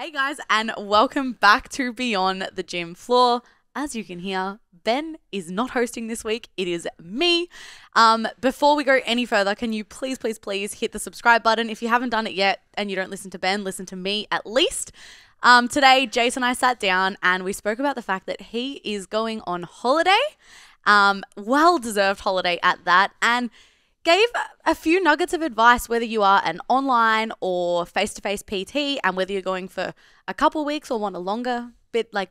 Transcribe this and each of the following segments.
Hey guys, and welcome back to Beyond the Gym Floor. As you can hear, Ben is not hosting this week. It is me. Before we go any further, can you please hit the subscribe button? If you haven't done it yet and you don't listen to Ben, listen to me at least. Today, Jason and I sat down and we spoke about the fact that he is going on holiday, well-deserved holiday at that, and gave a few nuggets of advice, whether you are an online or face-to-face PT and whether you're going for a couple weeks or want a longer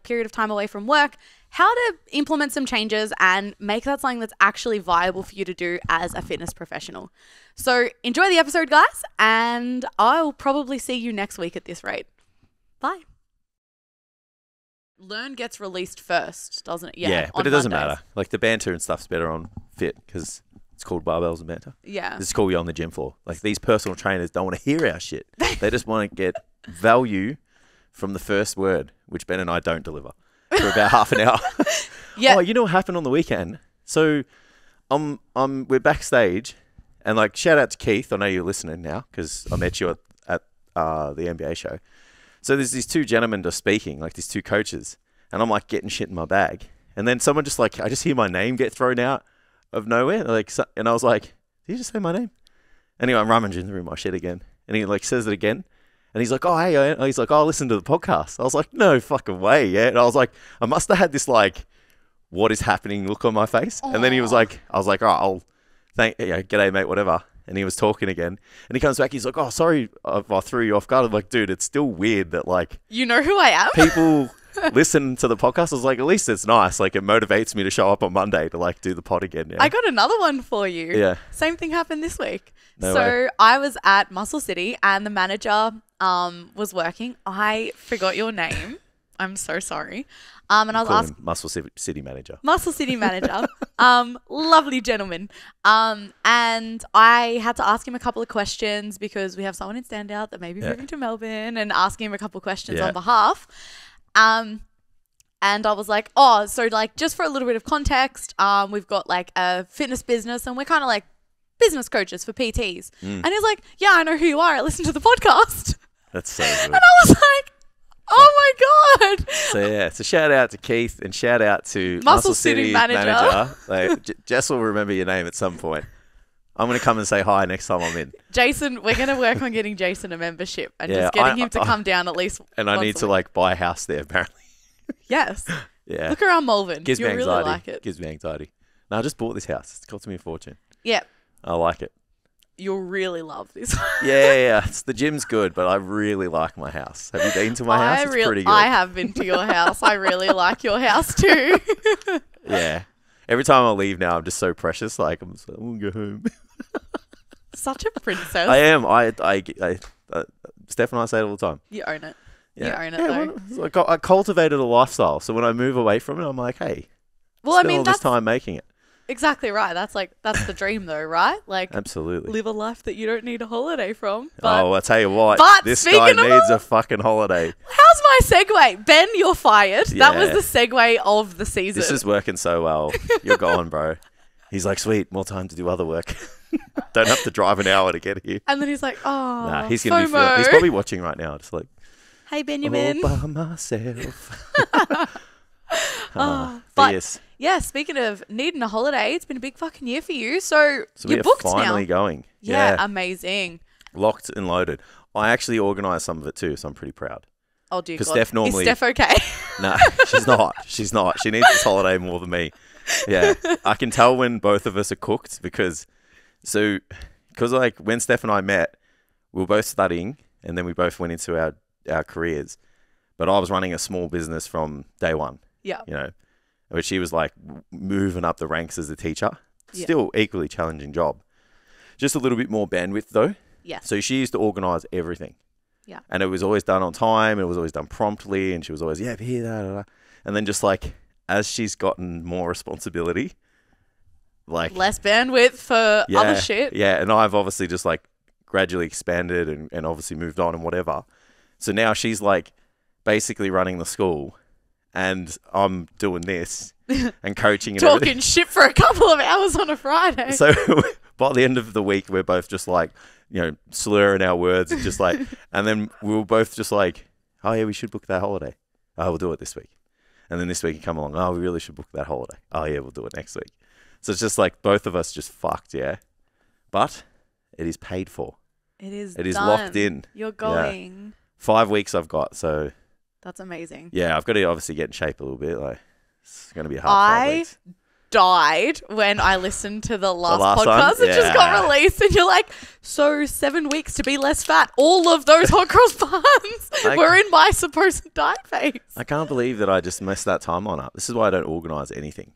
period of time away from work, how to implement some changes and make that something that's actually viable for you to do as a fitness professional. So enjoy the episode, guys, and I'll probably see you next week at this rate. Bye. Learn gets released first, doesn't it? Yeah, but it doesn't matter. Like the banter and stuff's better on Fit because it's called Barbells and Banter. Yeah. This is called Beyond the Gym Floor. Like these personal trainers don't want to hear our shit. They just want to get value from the first word, which Ben and I don't deliver for about half an hour. Yeah. Oh, you know what happened on the weekend? So we're backstage and like shout out to Keith. I know you're listening now because I met you at the NBA show. So there's these two gentlemen just speaking, like these two coaches, and I'm like getting shit in my bag. And then someone just like, I just hear my name get thrown out of nowhere. And I was like, did you just say my name? Anyway, I'm rummaging through my shit again. And he like says it again. And he's like, oh, hey, he's like, oh, listen to the podcast. I was like, no fucking way. Yeah. And I was like, I must have had this like, what is happening look on my face. Aww. And then he was like, I was like, all right, I'll g'day mate, whatever. And he was talking again. And he comes back. He's like, oh, sorry if I threw you off guard. I'm like, dude, it's still weird that like. You know who I am? People listen to the podcast. I was like, at least it's nice. Like it motivates me to show up on Monday to like do the pod again. Yeah. I got another one for you. Yeah. Same thing happened this week. No way. I was at Muscle City and the manager was working. I forgot your name. I'm so sorry. And I was asking Muscle City manager. Muscle City manager. Lovely gentleman. And I had to ask him a couple of questions because we have someone in Standout that may be moving to Melbourne, and asking him a couple of questions on behalf. And I was like, oh, so like just for a little bit of context, we've got like a fitness business and we're kind of like business coaches for PTs. And he's like, yeah, I know who you are. I listened to the podcast. That's so good. And I was like, oh my God. So yeah, so shout out to Keith and shout out to Muscle City manager. Like, Jess will remember your name at some point. I'm going to come and say hi next time I'm in. Jason, we're going to work on getting Jason a membership and just getting him to come down at least And I need to like buy a house there apparently. Yes. Yeah. Look around Malvern. Gives me You'll anxiety. really like it. Gives me anxiety. No, I just bought this house. It's cost me a fortune. Yeah. I like it. You'll really love this. Yeah. The gym's good, but I really like my house. Have you been to my house? It's pretty good. I have been to your house. I really like your house too. Yeah. Every time I leave now, I'm just so precious. Like, I'm just like, I want to go home. Such a princess. I am. Steph and I say it all the time. You own it. Yeah. You own it though. Like I cultivated a lifestyle. So when I move away from it, I'm like, hey, spend all this time making it. Exactly right. That's the dream though, right? Like, absolutely. Live a life that you don't need a holiday from. But, I tell you what, this guy needs a fucking holiday. How's my segue? Ben, you're fired. Yeah. That was the segue of the season. This is working so well. You're gone, bro. He's like, sweet, more time to do other work. Don't have to drive an hour to get here. And then he's like, oh, nah, he's gonna be. He's probably watching right now, just like, hey, Benjamin. All by myself. But yes. Yeah, speaking of needing a holiday, it's been a big fucking year for you. So you're booked now. Finally going. Yeah, amazing. Locked and loaded. I actually organised some of it too, so I'm pretty proud. Oh, dear God. Because Steph normally... Is Steph okay? No, she's not. She's not. She needs this holiday more than me. Yeah. I can tell when both of us are cooked because like when Steph and I met, we were both studying and then we both went into our careers. But I was running a small business from day one. Yeah. You know, but she was like moving up the ranks as a teacher. Still equally challenging job. Just a little bit more bandwidth though. Yeah. So she used to organise everything. Yeah. And it was always done on time. It was always done promptly. And she was always, here, da. And then just like, as she's gotten more responsibility, like... less bandwidth for other shit. Yeah. And I've obviously just like gradually expanded and obviously moved on and whatever. So now she's like basically running the school and I'm doing this and coaching and talking everything. Shit for a couple of hours on a Friday. So by the end of the week, we're both just like, you know, slurring our words and just like, and then we were both just like, Oh yeah, we should book that holiday. Oh, we'll do it this week. And then this week you come along. Oh, we really should book that holiday. Oh yeah, we'll do it next week. So it's just like both of us just fucked, yeah. But it is paid for. It is done. Locked in. You're going. Yeah. 5 weeks I've got, so that's amazing. Yeah, I've got to obviously get in shape a little bit. Like it's going to be a hard 5 weeks. Died when I listened to the last podcast one? that just got released, and you're like, so 7 weeks to be less fat. All of those hot cross buns were in my supposed diet phase. I can't believe that I just messed that timeline up. This is why I don't organise anything.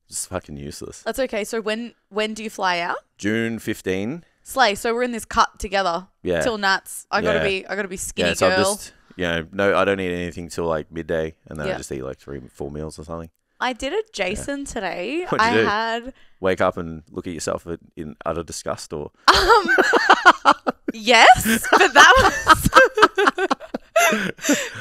Just fucking useless. That's okay. So when do you fly out? June 15. Slay. So we're in this cut together. Yeah. Till Nats. I gotta be skinny so girl. I'm just, no, I don't eat anything till like midday, and then I just eat like 3-4 meals or something. I did a Jason today. What'd you do? Had wake up and look at yourself in utter disgust, or yes, but that was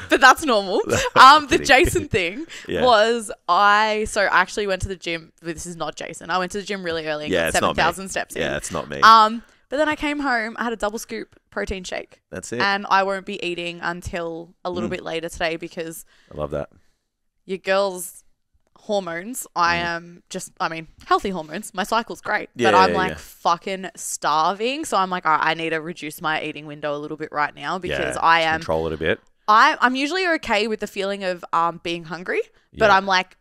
but that's normal. The Jason thing was I actually went to the gym. This is not Jason. I went to the gym really early and got 7,000 steps in. Yeah, it's not me. But then I came home, I had a double scoop protein shake. That's it. And I won't be eating until a little bit later today because I love that. Your girl's hormones, healthy hormones. My cycle's great, but I'm fucking starving. So I'm like, all right, I need to reduce my eating window a little bit right now because I am control it a bit. I'm usually okay with the feeling of being hungry, but I'm like,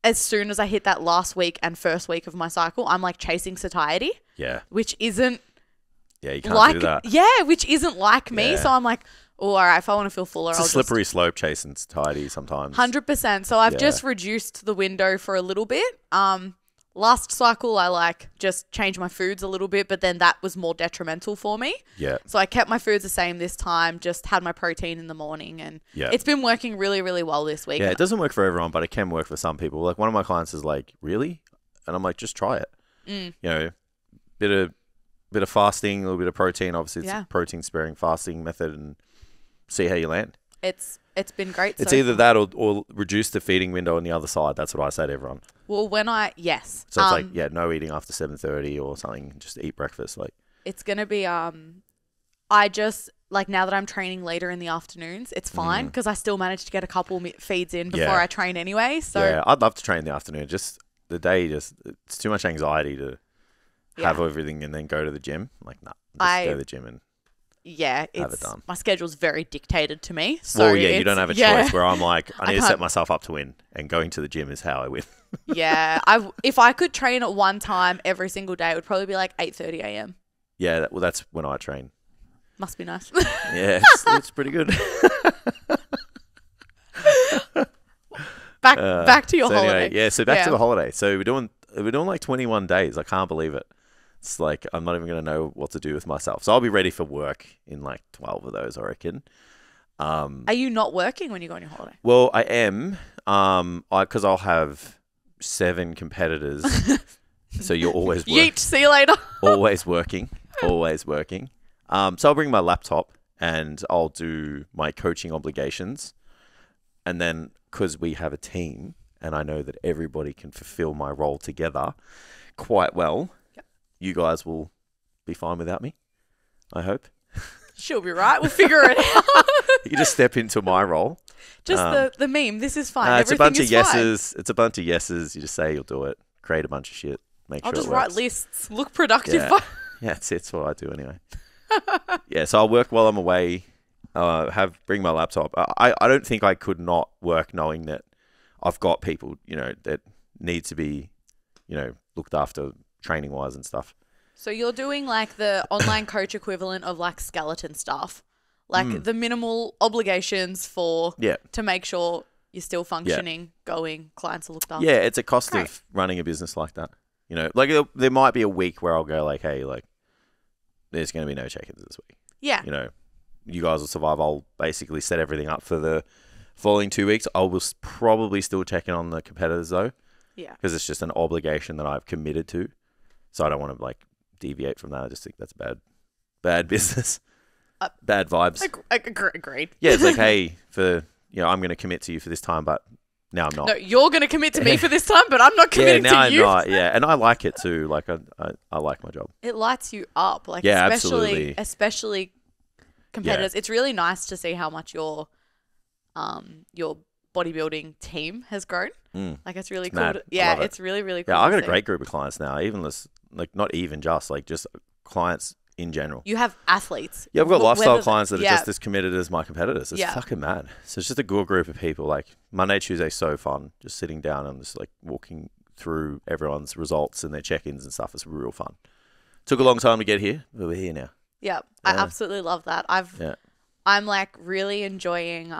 as soon as I hit that last week and first week of my cycle, I'm like chasing satiety. Yeah. Which isn't. Yeah, you can't do that. Yeah, which isn't like me. So I'm like, oh, all right, if I want to feel fuller, it's a slippery slope chasing satiety sometimes. 100%. So I've just reduced the window for a little bit. Last cycle, I just changed my foods a little bit, but then that was more detrimental for me. Yeah. So I kept my foods the same this time, just had my protein in the morning, and it's been working really, really well this week. Yeah, it doesn't work for everyone, but it can work for some people. Like one of my clients is like, really? And I'm like, just try it. Bit of fasting, a little bit of protein. Obviously, it's a protein-sparing fasting method, and see how you land. It's been great. It's either that or reduce the feeding window on the other side. That's what I say to everyone. Well, So it's like, no eating after 7:30 or something. Just eat breakfast. Like it's going to be, I just, now that I'm training later in the afternoons, it's fine because I still manage to get a couple feeds in before I train anyway. So yeah, I'd love to train in the afternoon. Just the day, it's too much anxiety to have everything and then go to the gym. Like, nah, just go to the gym and have it done. My schedule's very dictated to me. So you don't have a choice where I'm like, I need to set myself up to win, and going to the gym is how I win. If I could train at one time every single day, it would probably be like 8:30 a.m. Yeah, that's when I train. Must be nice. Yeah, it's pretty good. Back to your holiday. Anyway, so back to the holiday. So we're doing like 21 days. I can't believe it. It's like I'm not even going to know what to do with myself. So I'll be ready for work in like 12 of those, I reckon. Are you not working when you go on your holiday? Well, I am. Because I'll have 7 competitors. So you're always working. Yeet, see you later. Always working. So I'll bring my laptop and I'll do my coaching obligations. And then because we have a team and I know that everybody can fulfill my role together quite well, you guys will be fine without me, I hope. She'll be right. We'll figure it out. You can just step into my role. Just the meme. This is fine. It's a bunch of yeses. It's a bunch of yeses. You just say you'll do it. Create a bunch of shit. I'll just write lists. Look productive. Yeah, that's what I do anyway. So I'll work while I'm away. Bring my laptop. I don't think I could not work knowing that I've got people, that need to be, looked after training wise and stuff. So you're doing like the online coach equivalent of like skeleton stuff, like the minimal obligations to make sure you're still functioning, going, clients are looked after. Yeah, it's a cost of running a business like that. Like there might be a week where I'll go like, hey, like there's going to be no check-ins this week. Yeah. You guys will survive. I'll basically set everything up for the following 2 weeks. I will probably still check in on the competitors though. Yeah. Because it's just an obligation that I've committed to. So I don't want to like deviate from that. I just think that's bad business, bad vibes. Agreed. Yeah, it's like, hey, I'm going to commit to you for this time, but now I'm not. No, you're going to commit to me for this time, but I'm not committing to you. I'm not. Yeah, and I like it too. Like I like my job. It lights you up. Like absolutely. Especially competitors. Yeah. It's really nice to see how much you're your bodybuilding team has grown. Like it's really cool. mad. Yeah, it's really, really cool. Yeah, I've to got a see. great group of clients now. Even this, like not even just like just clients in general. You have athletes. Yeah, I've got lifestyle whether- clients that are yeah. just as committed as my competitors. It's Yeah. fucking mad. So it's just a good group of people. Like Monday, Tuesday, so fun. Just sitting down and just like walking through everyone's results and their check-ins and stuff. It's real fun. Took a long time to get here, but we're here now. Yeah, I Yeah. absolutely love that. Yeah. I'm like really enjoying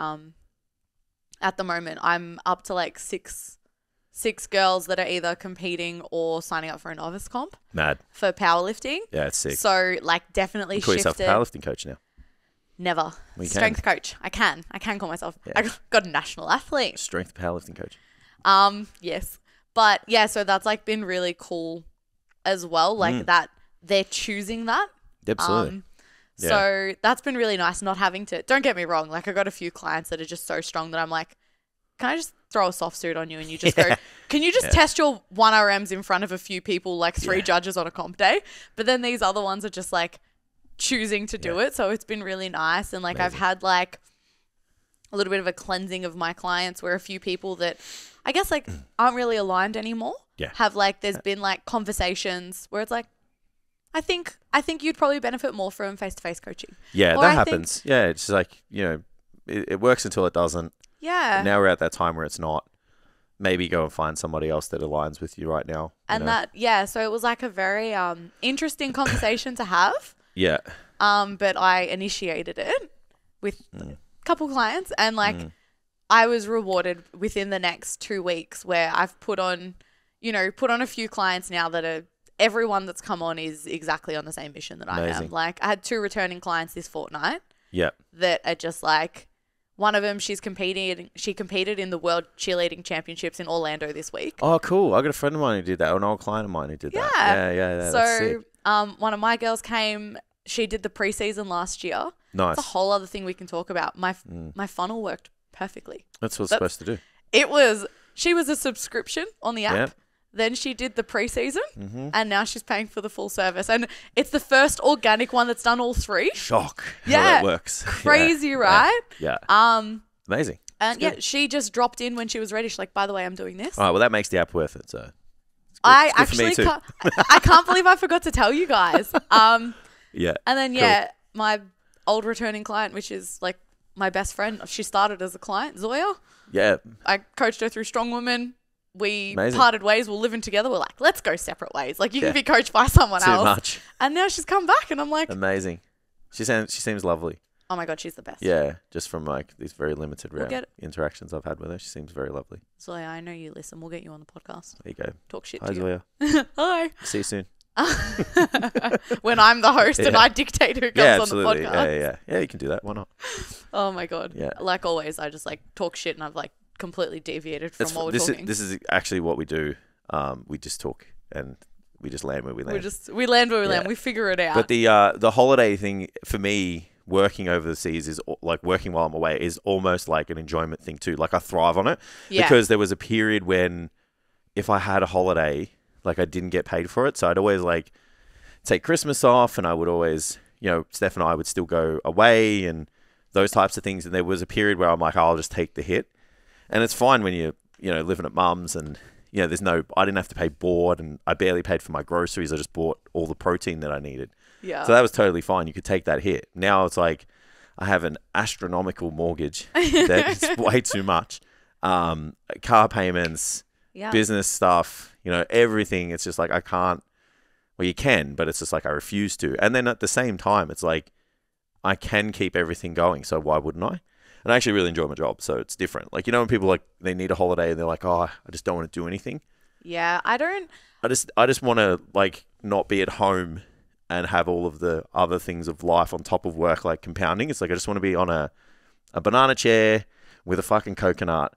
at the moment I'm up to like six girls that are either competing or signing up for a novice comp Mad. for powerlifting. Yeah, it's sick. So like definitely You call yourself a shifted. powerlifting coach now. Never. Well, you Strength coach. I can call myself. Yeah. I got a national athlete. Strength powerlifting coach. Yes. But yeah, so that's like been really cool as well. Like that they're choosing that. Absolutely. So that's been really nice not having to, don't get me wrong, like I got a few clients that are just so strong that I'm like, can I just throw a soft suit on you and you just go, can you just test your 1RMs in front of a few people, like 3 judges on a comp day? But then these other ones are just like choosing to do it. So it's been really nice. And like Amazing. I've had like a little bit of a cleansing of my clients where a few people that I guess like aren't really aligned anymore have like, there's been like conversations where it's like, I think you'd probably benefit more from face-to-face coaching. Yeah, Or that I happens. Yeah, it's just like, you know, it works until it doesn't. Yeah. And now we're at that time where it's not. Maybe go and find somebody else that aligns with you right now. And so it was like a very interesting conversation to have. Yeah. But I initiated it with a couple clients and like I was rewarded within the next 2 weeks where I've put on a few clients now that are everyone that's come on is exactly on the same mission that I am. Amazing. Like I had 2 returning clients this fortnight Yeah. that are just like, one of them she competed in the World Cheerleading Championships in Orlando this week. Oh, cool. I got a friend of mine who did that, or an old client of mine who did that. Yeah. That's sick. So one of my girls came, she did the preseason last year. Nice. It's a whole other thing we can talk about. My funnel worked perfectly. That's what it's supposed to do. She was a subscription on the app. Yep. Then she did the preseason and now she's paying for the full service. And it's the first organic one that's done all 3. Shock. How Yeah. that works. Crazy, right? Yeah. Amazing. And yeah, she just dropped in when she was ready. She's like, by the way, I'm doing this. All right, well, that makes the app worth it. So it's good. I It's good for me actually too. I can't believe I forgot to tell you guys. Yeah. And then, my old returning client, which is like my best friend, she started as a client, Zoya. Yeah. I coached her through Strong Woman. We Amazing. parted ways. We're living together. We're like, let's go separate ways. Like you can be coached by someone Too else. much. And now she's come back and I'm like, Amazing. She seems lovely. oh my God, she's the best. Yeah. Just from like these very limited get it. interactions I've had with her, she seems very lovely. Zoya, I know you listen. We'll get you on the podcast. There you go. Talk shit Hi, to you. Zoya. Hi. See you soon. When I'm the host and Yeah. I dictate who comes Yeah, on absolutely. the podcast. Yeah, you can do that. Why not? Oh my God. Yeah. Like always, I just like talk shit and I've like completely deviated from what we're talking. This is actually what we do. We just talk and we just land where we land. We land where we land. Yeah. We figure it out. But the holiday thing for me, working overseas is like working while I'm away is almost like an enjoyment thing too. Like I thrive on it because there was a period when if I had a holiday, like I didn't get paid for it. So I'd always like take Christmas off and I would always, Steph and I would still go away and those types of things. And there was a period where I'm like, I'll just take the hit. And it's fine when you're, living at mum's and, I didn't have to pay board and I barely paid for my groceries. I just bought all the protein that I needed. yeah. So that was totally fine. You could take that hit. Now it's like I have an astronomical mortgage that's way too much. Car payments, business stuff, everything. It's just like I can't. Well, you can, but it's just like I refuse to. And then at the same time, it's like I can keep everything going. So why wouldn't I? And I actually really enjoy my job, so it's different. Like when people like they need a holiday and they're like, oh, I just don't want to do anything. Yeah, I just want to like not be at home and have all of the other things of life on top of work, like compounding. It's like I just want to be on a banana chair with a fucking coconut,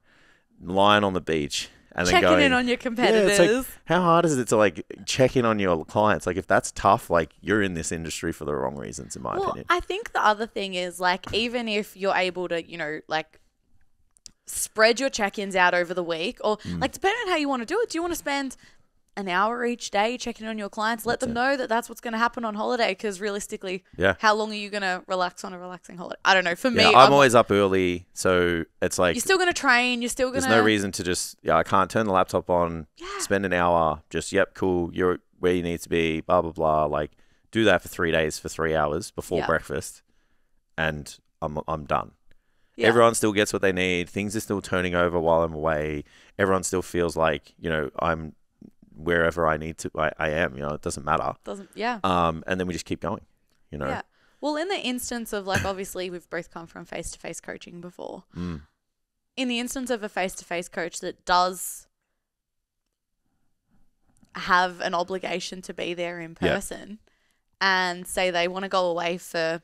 lying on the beach, and then checking in on your competitors. Yeah, it's like, how hard is it to like check in on your clients? Like if that's tough, like you're in this industry for the wrong reasons, in my opinion. I think the other thing is like even if you're able to, like spread your check-ins out over the week or like depending on how you want to do it, do you want to spend an hour each day checking on your clients. Let them know that that's what's going to happen on holiday, because realistically, how long are you going to relax on a relaxing holiday? I don't know. For me, I'm always up early, so it's like... You're still going to train. You're still going to... There's no reason to just... I can't turn the laptop on, spend an hour, just, cool, you're where you need to be, blah, blah, blah. Like, do that for 3 days for 3 hours before breakfast, and I'm done. Yeah. Everyone still gets what they need. Things are still turning over while I'm away. Everyone still feels like, I'm wherever I need to, I am, it doesn't matter. And then we just keep going, Yeah. Well, in the instance of, like, obviously we've both come from face-to-face coaching before. In the instance of a face-to-face coach that does have an obligation to be there in person and say they want to go away for,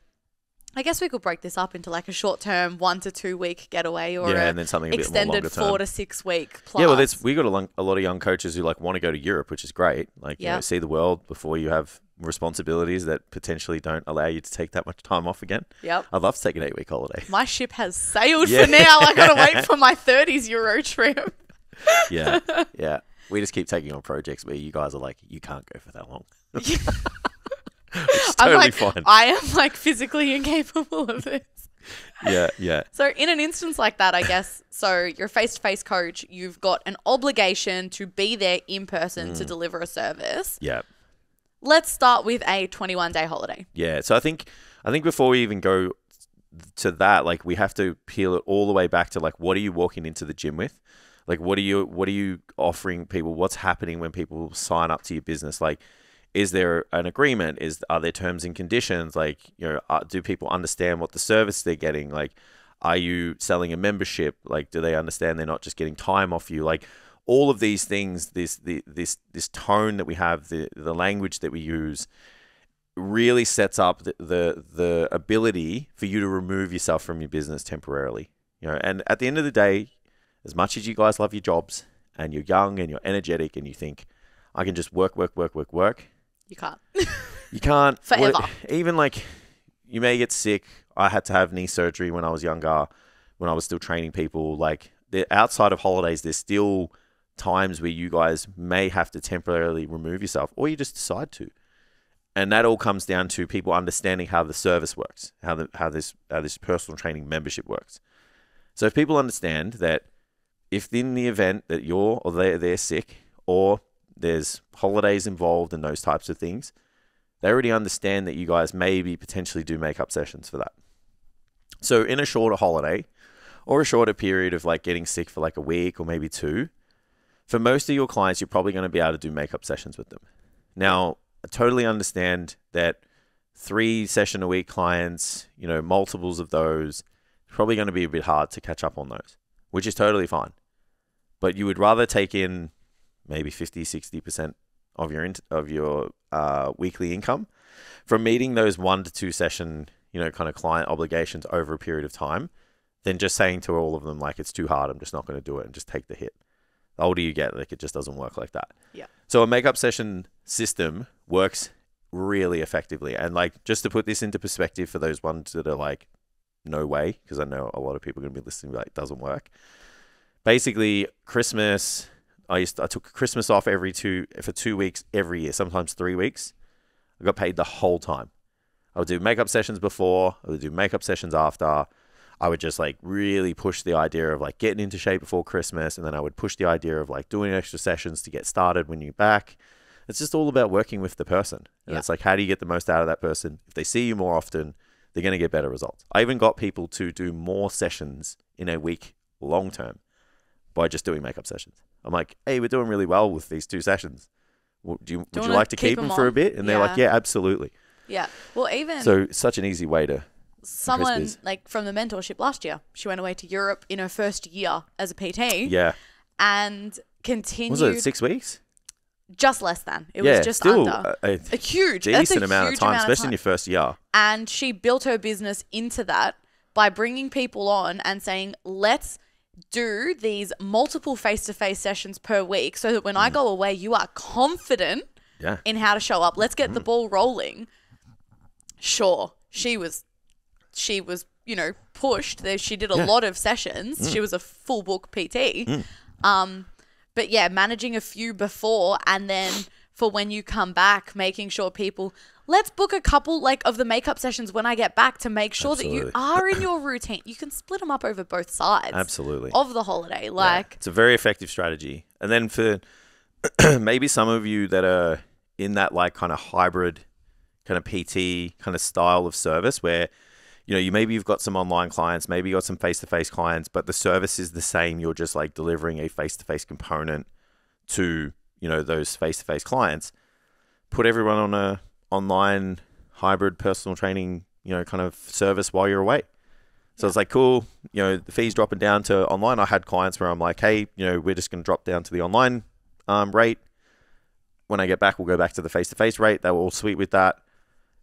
I guess we could break this up into like a short-term 1 to 2 week getaway, or and then something a bit more longer extended term. 4 to 6 week plus. Yeah, well, we got a lot of young coaches who like want to go to Europe, which is great. Like, see the world before you have responsibilities that potentially don't allow you to take that much time off again. Yep. I'd love to take an 8-week holiday. My ship has sailed for now. I got to wait for my 30s Euro trip. Yeah. We just keep taking on projects where you guys are like, you can't go for that long. Which is totally fine. I am like physically incapable of this. Yeah. So in an instance like that, I guess, so you're a face-to-face coach, you've got an obligation to be there in person to deliver a service. Yeah. Let's start with a 21-day holiday. Yeah. So I think before we even go to that, like, we have to peel it all the way back to like, what are you walking into the gym with? Like, what are you offering people? What's happening when people sign up to your business? Like, is there an agreement? Are there terms and conditions? Like, do people understand what the service they're getting? Like, are you selling a membership? Like, do they understand they're not just getting time off you? Like, all of these things, this tone that we have, the language that we use, really sets up the ability for you to remove yourself from your business temporarily. And at the end of the day, as much as you guys love your jobs and you're young and you're energetic and you think, I can just work. You can't. You can't. Forever. Even like, you may get sick. I had to have knee surgery when I was younger, when I was still training people. Like, outside of holidays, there's still times where you guys may have to temporarily remove yourself, or you just decide to. And that all comes down to people understanding how the service works, how this personal training membership works. So if people understand that, if in the event that they're sick, or there's holidays involved and those types of things, they already understand that you guys maybe potentially do makeup sessions for that. So in a shorter holiday, or a shorter period of like getting sick for like a week or maybe 2, for most of your clients, you're probably going to be able to do makeup sessions with them. Now, I totally understand that 3 session a week clients, multiples of those, probably going to be a bit hard to catch up on those, which is totally fine. But you would rather take in maybe 50, 60% of your weekly income from meeting those 1 to 2 session, kind of client obligations over a period of time, than just saying to all of them, like, it's too hard, I'm just not going to do it, and just take the hit. The older you get, like, it just doesn't work like that. Yeah. So a makeup session system works really effectively. And like, just to put this into perspective for those ones that are like, no way, because I know a lot of people are going to be listening like, it doesn't work. Basically, Christmas, I took Christmas off for 2 weeks every year, sometimes 3 weeks. I got paid the whole time. I would do makeup sessions before, I would do makeup sessions after. I would just like really push the idea of like getting into shape before Christmas, and then I would push the idea of like doing extra sessions to get started when you're back. It's just all about working with the person. And it's like, how do you get the most out of that person? If they see you more often, they're going to get better results. I even got people to do more sessions in a week long term by just doing makeup sessions. I'm like, hey, we're doing really well with these 2 sessions. Would you like to keep them for a bit? And they're like, yeah, absolutely. Yeah. Well, even... So such an easy way to... Someone like from the mentorship last year, she went away to Europe in her first year as a PT. Yeah. And continued... Was it 6 weeks? Just less than. It was just still under. A huge decent amount of time, especially in your first year. And she built her business into that by bringing people on and saying, let's do these multiple face-to-face sessions per week so that when I go away, you are confident in how to show up. Let's get the ball rolling. Sure, she was pushed. She did a lot of sessions. She was a full book PT. But yeah, managing a few before, and then for when you come back, making sure people, let's book a couple like of the makeup sessions when I get back to make sure that you are in your routine. You can split them up over both sides. Absolutely. Of the holiday. Like, it's a very effective strategy. And then for maybe some of you that are in that like kind of hybrid kind of PT kind of style of service where, you know, you've got some online clients, maybe you got some face-to-face clients, but the service is the same. You're just like delivering a face-to-face component to, you know, those face-to-face clients. Put everyone on a online hybrid personal training, you know, kind of service while you're away. So it's like, cool, you know, the fee's dropping down to online. I had clients where I'm like, hey, you know, we're just going to drop down to the online rate. When I get back, we'll go back to the face-to-face rate. They were all sweet with that.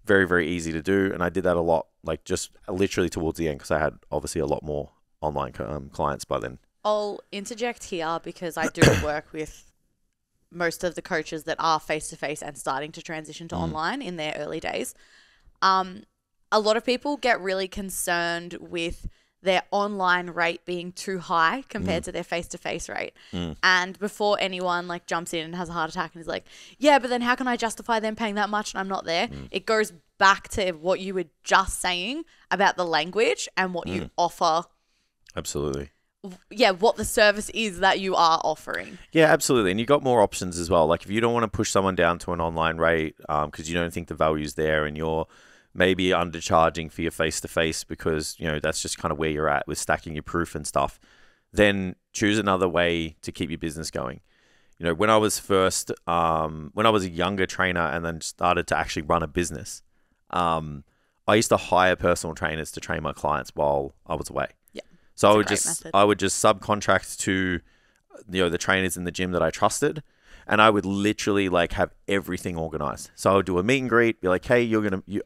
Very, very easy to do. And I did that a lot, like just literally towards the end because I had obviously a lot more online clients by then. I'll interject here because I do work with most of the coaches that are face-to-face and starting to transition to online in their early days. A lot of people get really concerned with their online rate being too high compared to their face-to-face rate. And before anyone like jumps in and has a heart attack and is like, yeah, but then how can I justify them paying that much and I'm not there? It goes back to what you were just saying about the language and what you offer. Absolutely. Yeah, what the service is that you are offering. Yeah, absolutely. And you got more options as well. Like if you don't want to push someone down to an online rate because you don't think the value's there and you're maybe undercharging for your face-to-face because, you know, that's just kind of where you're at with stacking your proof and stuff, then choose another way to keep your business going. You know, when I was a younger trainer and then started to actually run a business, I used to hire personal trainers to train my clients while I was away. Yeah. So I would just subcontract to, you know, the trainers in the gym that I trusted. And I would literally like have everything organized. So I would do a meet and greet, be like, hey,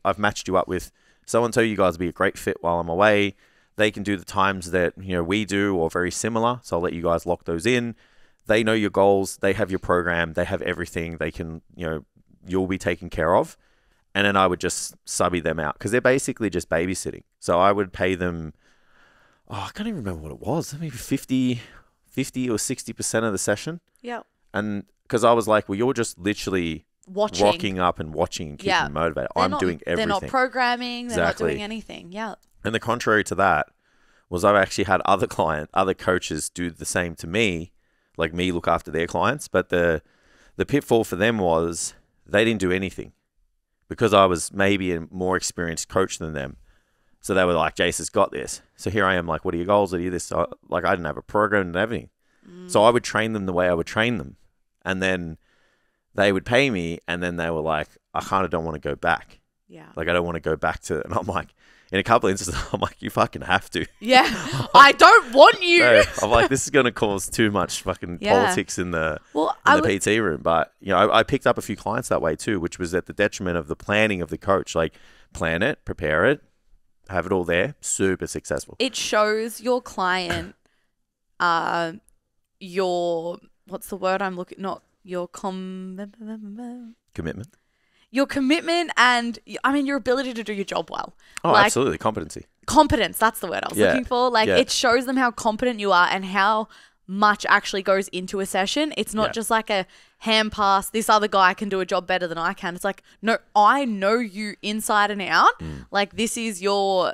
I've matched you up with so-and-so. You guys will be a great fit while I'm away. They can do the times that, you know, we do or very similar. So I'll let you guys lock those in. They know your goals. They have your program. They have everything. They can, you know, you'll be taken care of. And then I would just subby them out because they're basically just babysitting. So I would pay them, I can't even remember what it was. Maybe 50 or 60% of the session. Yeah. And because I was like, well, you're just literally rocking up and watching and keeping motivated. I'm doing everything. They're not programming. They're not doing anything. Yeah. And the contrary to that was I've actually had other coaches do the same to me, like me look after their clients. But the pitfall for them was they didn't do anything because I was maybe a more experienced coach than them. So they were like, Jace has got this. So here I am like, what are your goals? What are you this? So, like I didn't have a program and everything. So I would train them the way I would train them. And then they would pay me and then they were like, I kind of don't want to go back. Yeah. Like I don't want to go back to, and I'm like, in a couple of instances, I'm like, you fucking have to. Yeah. I don't want you. No, I'm like, this is going to cause too much fucking politics in the PT room. But, you know, I picked up a few clients that way too, which was at the detriment of the planning of the coach. Like plan it, prepare it, have it all there, super successful. It shows your client what's the word I'm looking, not your commitment. Your commitment and, I mean, your ability to do your job well. Oh, like, absolutely. Competence, that's the word I was looking for. Like, it shows them how competent you are and how much actually goes into a session. It's not just like a hand pass, this other guy can do a job better than I can. It's like, no, I know you inside and out. Like, this is who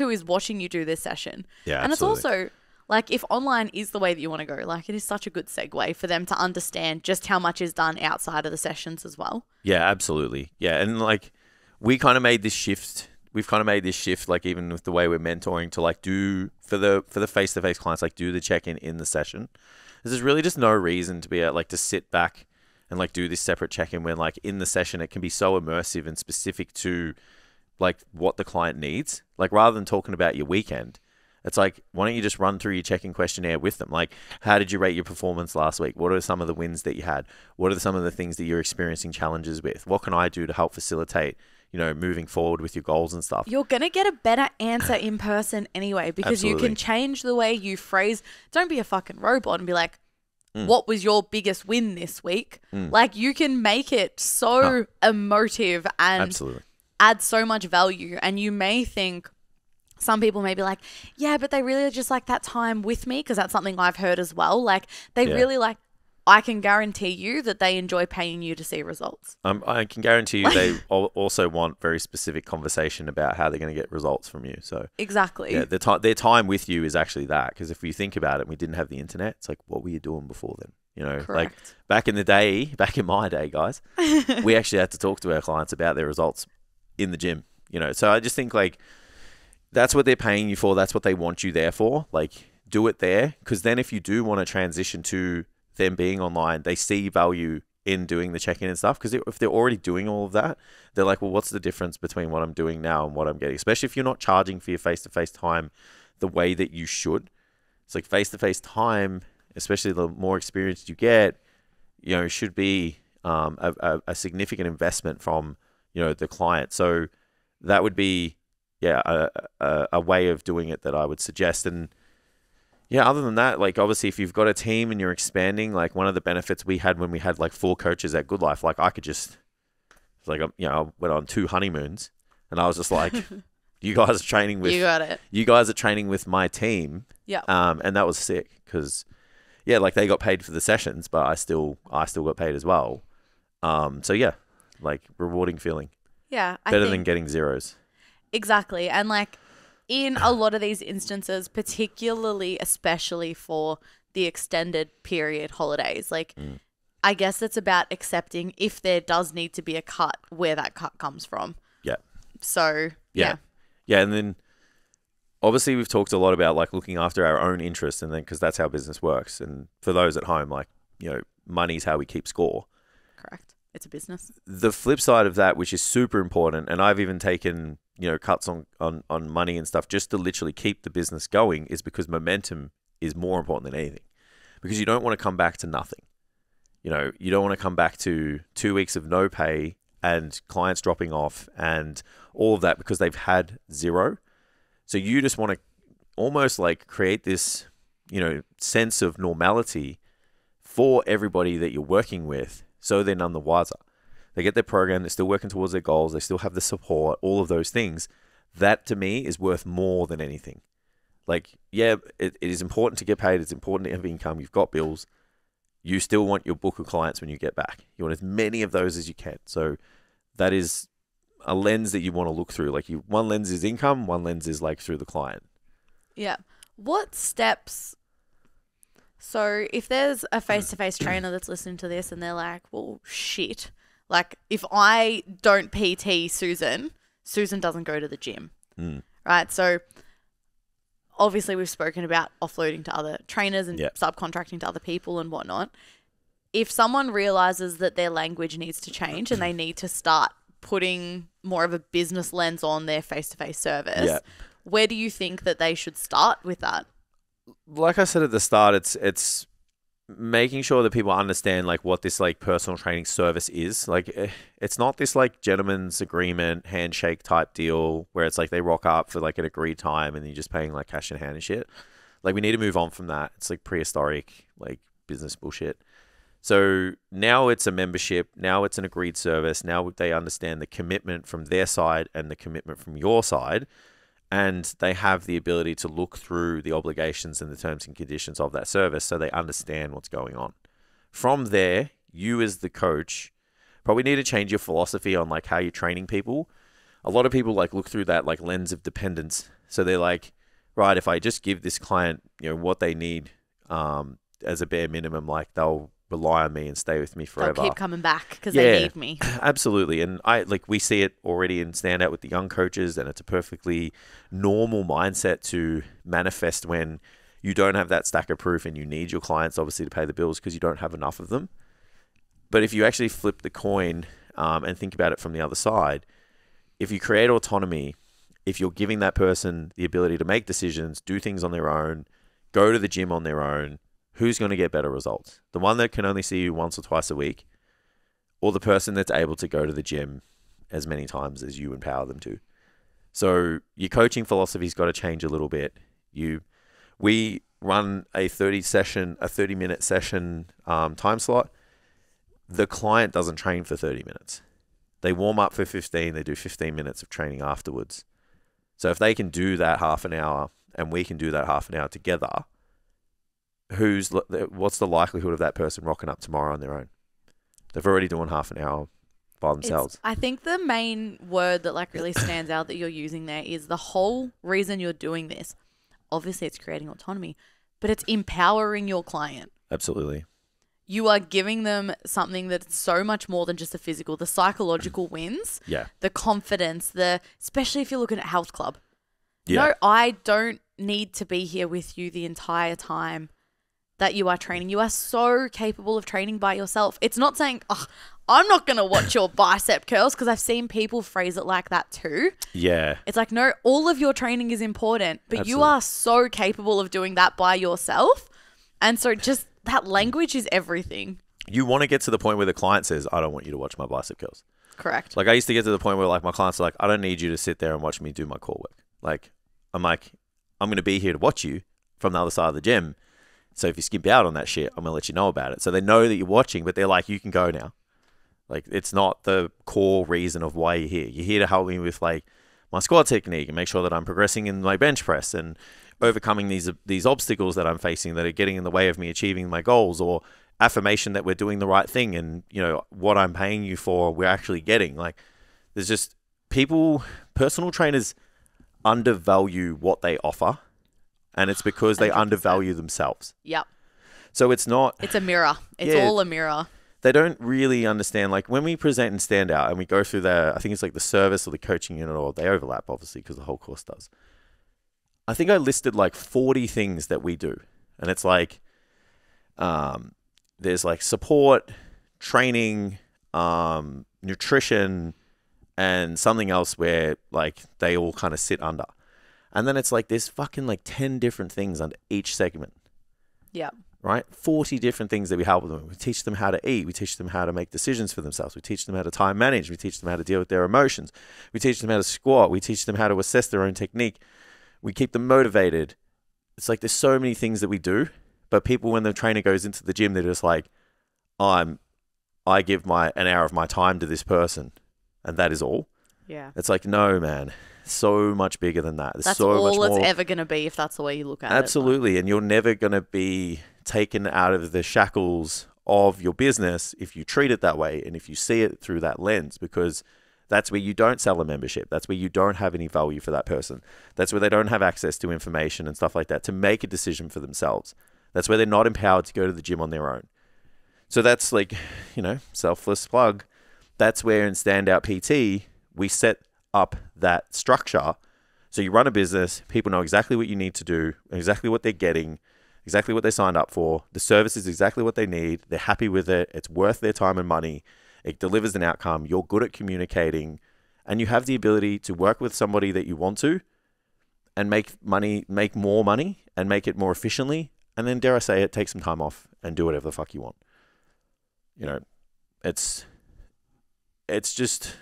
is watching you do this session. Yeah, and absolutely. It's also... like, if online is the way that you want to go, like, it is such a good segue for them to understand just how much is done outside of the sessions as well. Yeah, absolutely. Yeah, and, like, we kind of made this shift. We've kind of made this shift, like, even with the way we're mentoring to, like, do, for the face-to-face clients, like, do the check-in in the session. There's really just no reason to be able, like, to sit back and, like, do this separate check-in when, like, in the session it can be so immersive and specific to, like, what the client needs. Like, rather than talking about your weekend, it's like, why don't you just run through your check-in questionnaire with them? Like, how did you rate your performance last week? What are some of the wins that you had? What are some of the things that you're experiencing challenges with? What can I do to help facilitate, you know, moving forward with your goals and stuff? You're going to get a better answer in person anyway because you can change the way you phrase. Don't be a fucking robot and be like, what was your biggest win this week? Like, you can make it so emotive and add so much value. And you may think, some people may be like, yeah, but they really just like that time with me, because that's something I've heard as well. Like they really like, I can guarantee you that they enjoy paying you to see results. I can guarantee you they also want very specific conversation about how they're going to get results from you. So exactly. Yeah, their time with you is actually that. Because if you think about it, we didn't have the internet. It's like, what were you doing before then? You know, Correct. like back in my day, guys, we actually had to talk to our clients about their results in the gym. You know, so I just think like that's what they're paying you for. That's what they want you there for. Like, do it there. Because then if you do want to transition to them being online, they see value in doing the check-in and stuff. Because if they're already doing all of that, they're like, well, what's the difference between what I'm doing now and what I'm getting? Especially if you're not charging for your face-to-face time the way that you should. It's like face-to-face time, especially the more experience you get, you know, should be a significant investment from, you know, the client. So that would be, a way of doing it that I would suggest. And yeah, other than that, like obviously if you've got a team and you're expanding, like one of the benefits we had when we had like 4 coaches at Good Life, like I could just, like, you know, I went on 2 honeymoons and I was just like, you guys are training with, you got it. You guys are training with my team. Yeah. And that was sick because, yeah, like they got paid for the sessions, but I still got paid as well. So yeah, like rewarding feeling. Yeah. Better than getting zeros. Exactly. And like in a lot of these instances, particularly, especially for the extended period holidays, like I guess it's about accepting if there does need to be a cut, where that cut comes from. Yeah. So, yeah. Yeah. And then obviously we've talked a lot about like looking after our own interests, and then because that's how business works. And for those at home, like, you know, money's how we keep score. Correct. It's a business. The flip side of that, which is super important, and I've even taken, you know, cuts on money and stuff just to literally keep the business going, is because momentum is more important than anything. Because you don't want to come back to nothing. You know, you don't want to come back to 2 weeks of no pay and clients dropping off and all of that because they've had zero. So you just want to almost like create this, you know, sense of normality for everybody that you're working with, so they're none the wiser. They get their program, they're still working towards their goals, they still have the support, all of those things. That to me is worth more than anything. Like, yeah, it is important to get paid. It's important to have income. You've got bills. You still want your book of clients when you get back. You want as many of those as you can. So that is a lens that you want to look through. Like one lens is income, one lens is like through the client. Yeah. What steps... So if there's a face-to-face trainer that's listening to this and they're like, well, shit. Like if I don't PT Susan doesn't go to the gym. Right? So obviously we've spoken about offloading to other trainers and subcontracting to other people and whatnot. If someone realizes that their language needs to change and they need to start putting more of a business lens on their face-to-face service, where do you think that they should start with that? Like I said at the start, it's making sure that people understand like what this like personal training service is. Like it's not this like gentleman's agreement handshake type deal where it's like they rock up for like an agreed time and you're just paying like cash in hand and shit. Like we need to move on from that. It's like prehistoric like business bullshit. So now it's a membership. Now it's an agreed service. Now they understand the commitment from their side and the commitment from your side. And they have the ability to look through the obligations and the terms and conditions of that service so they understand what's going on. From there, you as the coach probably need to change your philosophy on like how you're training people. A lot of people like look through that like lens of dependence. So they're like, right, if I just give this client, you know, what they need as a bare minimum, like they'll rely on me and stay with me forever. They'll keep coming back because they need me. Absolutely. And we see it already in stand out with the young coaches, and it's a perfectly normal mindset to manifest when you don't have that stack of proof and you need your clients obviously to pay the bills because you don't have enough of them. But if you actually flip the coin and think about it from the other side, if you create autonomy, if you're giving that person the ability to make decisions, do things on their own, go to the gym on their own, who's going to get better results? The one that can only see you once or twice a week, or the person that's able to go to the gym as many times as you empower them to? So your coaching philosophy's got to change a little bit. We run a 30-minute session time slot. The client doesn't train for 30 minutes. They warm up for 15. They do 15 minutes of training afterwards. So if they can do that half an hour and we can do that half an hour together, what's the likelihood of that person rocking up tomorrow on their own? They've already doing half an hour by themselves. I think the main word that like really stands out that you're using there is the whole reason you're doing this. Obviously, it's creating autonomy, but it's empowering your client. Absolutely. You are giving them something that's so much more than just the physical, the psychological wins, the confidence, especially if you're looking at health club. Yeah. No, I don't need to be here with you the entire time that you are training. You are so capable of training by yourself. It's not saying, oh, I'm not going to watch your bicep curls, because I've seen people phrase it like that too. Yeah. It's like, no, all of your training is important, but Absolutely. You are so capable of doing that by yourself. And so just that language is everything. You want to get to the point where the client says, I don't want you to watch my bicep curls. Correct. Like I used to get to the point where like my clients are like, I don't need you to sit there and watch me do my core work. Like, I'm going to be here to watch you from the other side of the gym. So if you skip out on that shit, I'm going to let you know about it. So they know that you're watching, but they're like, you can go now. Like, it's not the core reason of why you're here. You're here to help me with like my squat technique and make sure that I'm progressing in my bench press and overcoming these obstacles that I'm facing that are getting in the way of me achieving my goals, or affirmation that we're doing the right thing and, you know, what I'm paying you for, we're actually getting. Like, there's just personal trainers undervalue what they offer, and it's because they 100%. Undervalue themselves. Yep. So it's a mirror. It's all a mirror. They don't really understand, like when we present and stand out and we go through I think it's like the service or the coaching unit, or they overlap obviously because the whole course does. I think I listed like 40 things that we do. And it's like, there's like support, training, nutrition, and something else where like they all kind of sit under. And then it's like there's fucking like 10 different things under each segment. Yeah. Right? 40 different things that we help them. We teach them how to eat. We teach them how to make decisions for themselves. We teach them how to time manage. We teach them how to deal with their emotions. We teach them how to squat. We teach them how to assess their own technique. We keep them motivated. It's like there's so many things that we do, but people, when the trainer goes into the gym, they're just like, I give an hour of my time to this person, and that is all. Yeah. It's like, no, man. So much bigger than that. There's that's so all much it's more. Ever going to be if that's the way you look at Absolutely. it. And you're never going to be taken out of the shackles of your business if you treat it that way and if you see it through that lens, because that's where you don't sell a membership. That's where you don't have any value for that person. That's where they don't have access to information and stuff like that to make a decision for themselves. That's where they're not empowered to go to the gym on their own. So that's like, selfless plug. That's where in Standout PT, we set up that structure. So you run a business, people know exactly what you need to do, exactly what they're getting, exactly what they signed up for. The service is exactly what they need. They're happy with it. It's worth their time and money. It delivers an outcome. You're good at communicating, and you have the ability to work with somebody that you want to and make more money and make it more efficiently. And then, dare I say it, take some time off and do whatever the fuck you want. It's just,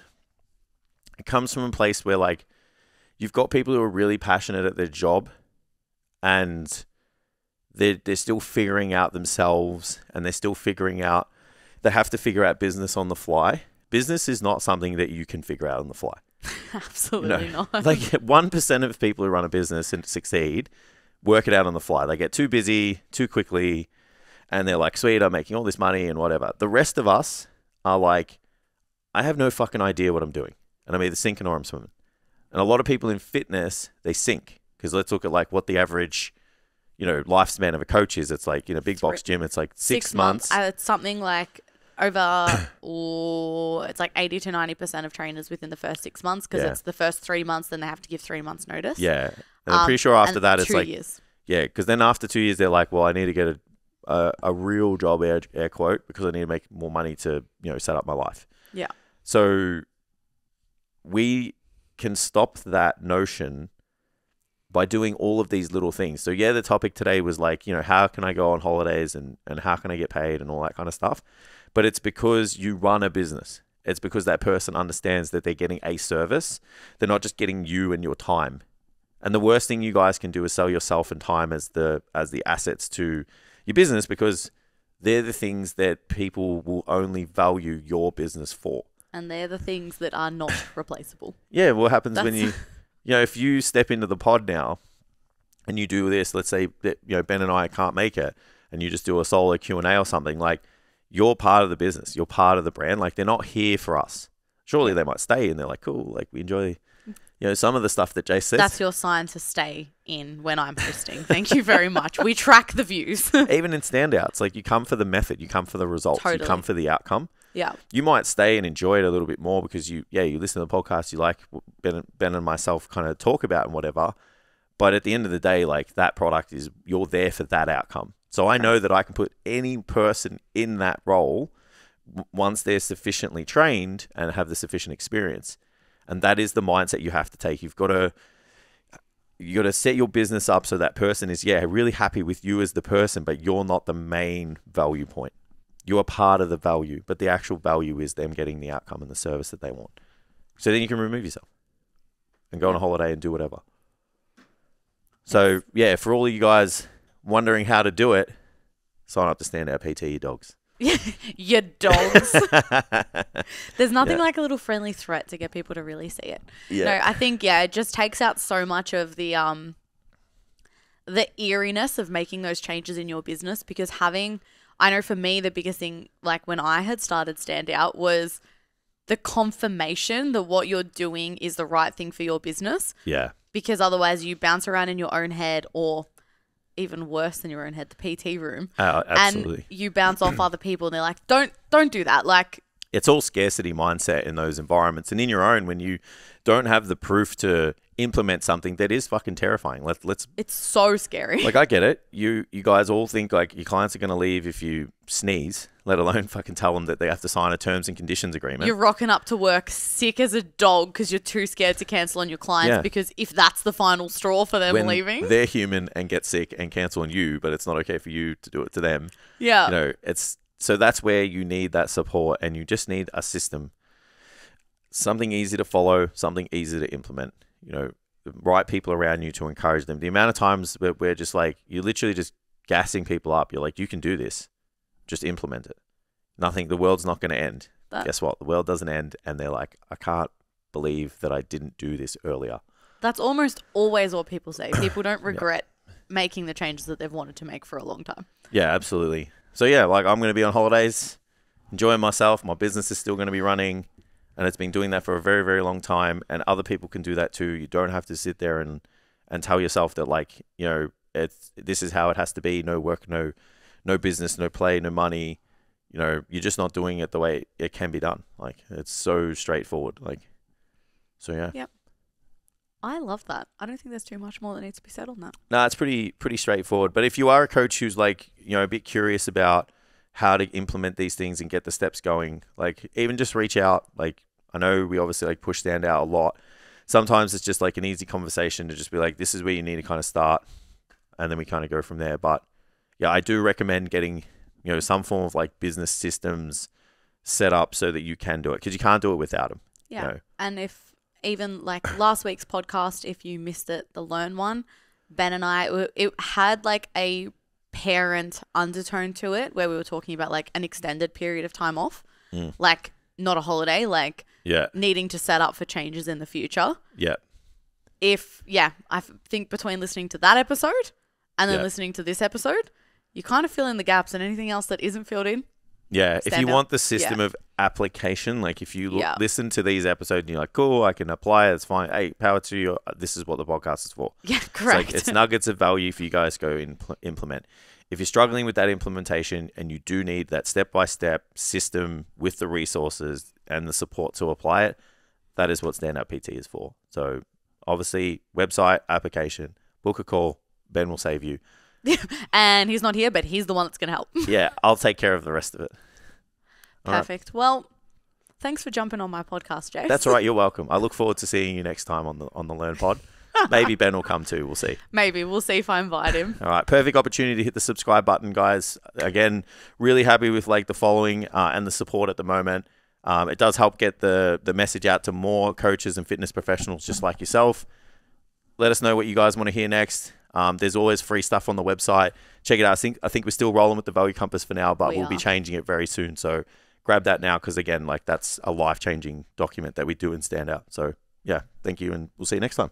it comes from a place where like you've got people who are really passionate at their job and they're still figuring out themselves, and they're still figuring out, they have to figure out business on the fly. Business is not something that you can figure out on the fly. Absolutely not. Like 1% of people who run a business and succeed work it out on the fly. They get too busy too quickly and they're like, sweet, I'm making all this money and whatever. The rest of us are like, I have no fucking idea what I'm doing, and I'm either sinking or I'm swimming. And a lot of people in fitness, they sink, because let's look at like what the average lifespan of a coach is. It's like, big box gym, it's like 6 months. It's something like over, it's like 80 to 90% of trainers within the first 6 months, because it's the first 3 months, then they have to give 3 months notice. Yeah. And I'm pretty sure after that, it's 2 like, years. Yeah, because then after 2 years, they're like, well, I need to get a real job, air quote, because I need to make more money to, set up my life. Yeah. So we can stop that notion by doing all of these little things. So the topic today was like, how can I go on holidays and how can I get paid and all that kind of stuff. But it's because you run a business. It's because that person understands that they're getting a service. They're not just getting you and your time. And the worst thing you guys can do is sell yourself and time as the assets to your business, because they're the things that people will only value your business for. And they're the things that are not replaceable. Yeah, what happens when if you step into the pod now and you do this, let's say that, Ben and I can't make it, and you just do a solo Q&A or something, like, you're part of the business. You're part of the brand. Like, they're not here for us. Surely they might stay and they're like, cool, like, we enjoy, some of the stuff that Jay says. That's your sign to stay in when I'm hosting. Thank you very much. We track the views. Even in standouts, like, you come for the method, you come for the results, Totally. you come for the outcome. Yeah. You might stay and enjoy it a little bit more because you listen to the podcast, you like what Ben and myself kind of talk about and whatever. But at the end of the day, like, that product is, you're there for that outcome. So I know that I can put any person in that role once they're sufficiently trained and have the sufficient experience. And that is the mindset you have to take. You got to set your business up so that person is, really happy with you as the person, but you're not the main value point. You are part of the value, but the actual value is them getting the outcome and the service that they want. So then you can remove yourself and go on a holiday and do whatever. So, for all of you guys wondering how to do it, sign up to Standout PT, you dogs. Your dogs. There's nothing like a little friendly threat to get people to really see it. Yeah. No, I think, it just takes out so much of the eeriness of making those changes in your business, because I know for me, the biggest thing, like when I had started Standout, was the confirmation that what you're doing is the right thing for your business. Yeah. Because otherwise you bounce around in your own head, or even worse than your own head, the PT room. Oh, absolutely. And you bounce off other people and they're like, don't do that. Like, it's all scarcity mindset in those environments. And in your own, when you don't have the proof to implement something, that is fucking terrifying. It's so scary. Like, I get it. You guys all think like your clients are going to leave if you sneeze, let alone fucking tell them that they have to sign a terms and conditions agreement. You're rocking up to work sick as a dog because you're too scared to cancel on your clients, because if that's the final straw for them leaving. They're human and get sick and cancel on you, but it's not okay for you to do it to them. Yeah. So that's where you need that support, and you just need a system. Something easy to follow, something easy to implement. The right people around you to encourage them. The amount of times we're just like, you're literally just gassing people up. You're like, you can do this. Just implement it. The world's not going to end. Guess what? The world doesn't end. And they're like, I can't believe that I didn't do this earlier. That's almost always what people say. People don't regret making the changes that they've wanted to make for a long time. Yeah, absolutely. So like, I'm going to be on holidays, enjoying myself. My business is still going to be running, and it's been doing that for a very, very long time. And other people can do that too. You don't have to sit there and tell yourself that, like, this is how it has to be. No work, no business, no play, no money. You're just not doing it the way it can be done. Like, it's so straightforward. Like, so yeah. Yep. I love that. I don't think there's too much more that needs to be said on that. No, it's pretty straightforward. But if you are a coach who's like, a bit curious about how to implement these things and get the steps going, like, even just reach out. Like, I know we obviously like push Standout a lot. Sometimes it's just like an easy conversation to just be like, this is where you need to kind of start, and then we kind of go from there. But yeah, I do recommend getting, some form of like business systems set up so that you can do it, because you can't do it without them. Yeah. And if even like last week's podcast, if you missed it, the Learn one, Ben and I, it had like a parent undertone to it where we were talking about like an extended period of time off, like not a holiday, like needing to set up for changes in the future. Yeah. I think between listening to that episode and then listening to this episode, you kind of fill in the gaps, and anything else that isn't filled in. Yeah, if you want the system of application, like if you listen to these episodes and you're like, cool, I can apply it, it's fine. Hey, power to you. This is what the podcast is for. Yeah, correct. It's nuggets of value for you guys to go implement. If you're struggling with that implementation and you do need that step-by-step system with the resources and the support to apply it, that is what Standout PT is for. So obviously, website, application, book a call, Ben will save you. And he's not here, but he's the one that's going to help. Yeah, I'll take care of the rest of it. Perfect. Right. Well, thanks for jumping on my podcast, Jace. That's all right. You're welcome. I look forward to seeing you next time on the Learn Pod. Maybe Ben will come too. We'll see. Maybe. We'll see if I invite him. All right. Perfect opportunity to hit the subscribe button, guys. Again, really happy with like the following and the support at the moment. It does help get the message out to more coaches and fitness professionals just like yourself. Let us know what you guys want to hear next. There's always free stuff on the website. Check it out. I think we're still rolling with the Value Compass for now, but we'll be changing it very soon. So grab that now, because again, like, that's a life-changing document that we do in Standout. So yeah, thank you, and we'll see you next time.